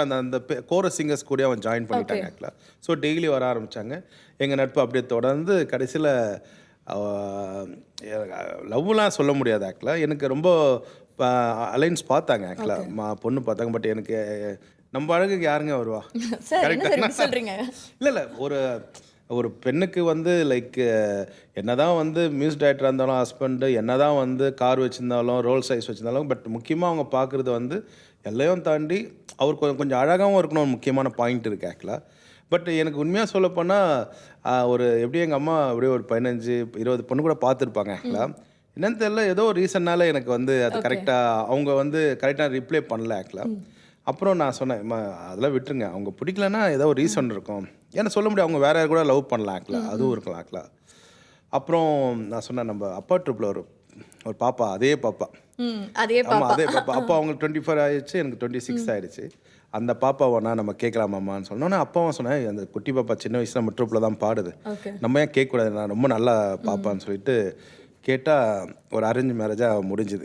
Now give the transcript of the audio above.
அந்த அந்த chorus singers கூட அவன் ஜாயின் பண்ணிட்டாங்க ஆக்சுவலாக. ஸோ டெய்லி வர ஆரம்பித்தாங்க. எங்கள் நட்பு அப்படியே தொடர்ந்து கடைசியில் லவ்லாம் சொல்ல முடியாது ஆக்சுவலாக. எனக்கு ரொம்ப அலைன்ஸ் பார்த்தாங்க ஆக்சுவலாக, பொண்ணு பார்த்தாங்க. பட் எனக்கு நம்ம அழகுக்கு யாருங்க வருவா? சொல்றீங்க இல்லை இல்லை, ஒரு பெண்ணுக்கு வந்து லைக் என்னதான் வந்து மியூசிக் டைரக்டராக இருந்தாலும் ஹஸ்பண்டு, என்னதான் வந்து கார் வச்சுருந்தாலும் ரோல் சைஸ் வச்சுருந்தாலும், பட் முக்கியமாக அவங்க பார்க்குறது வந்து எல்லையும் தாண்டி அவர் கொஞ்சம் அழகாகவும் இருக்கணும். ஒரு முக்கியமான பாயிண்ட் இருக்குது ஆக்சுவலாக. பட் எனக்கு உண்மையாக சொல்லப்போனால் ஒரு எப்படி எங்கள் அம்மா அப்படியே ஒரு 15-20 பொண்ணு கூட பார்த்துருப்பாங்க ஆக்சுவலாக. என்னன்னு தெரியல, ஏதோ ஒரு ரீசன்னால எனக்கு வந்து அது கரெக்டாக அவங்க வந்து கரெக்டாக ரிப்ளை பண்ணல ஆக்சுவலாக. அப்புறம் நான் சொன்னேன், அதெல்லாம் விட்டுருங்க, அவங்க பிடிக்கலன்னா ஏதோ ஒரு ரீசன் இருக்கும். ஏன்னா சொல்ல முடியும், அவங்க வேற யார் கூட லவ் பண்ணலாம் ஆக்சுவலாக, அதுவும் இருக்கலாம் ஆக்சுவலாக. அப்புறம் நான் சொன்னேன், நம்ம அப்பா ட்ரிப்பில் ஒரு பாப்பா, அதே பாப்பா. ஆமாம், அதே பாப்பா. அப்போ அவங்களுக்கு 24 ஆயிடுச்சு, எனக்கு 26 ஆயிடுச்சு. அந்த பாப்பாவனா நம்ம கேட்கலாமாம்மான்னு சொன்னோன்னே அப்பாவும் சொன்னேன், அந்த குட்டி பாப்பா சின்ன வயசில் நம்ம ட்ரிப்பில் தான் பாடுது, நம்ம ஏன் கேட்கக்கூடாது, நான் ரொம்ப நல்லா பாப்பான்னு சொல்லிட்டு கேட்டால் ஒரு அரேஞ்ச் மேரேஜாக முடிஞ்சுது.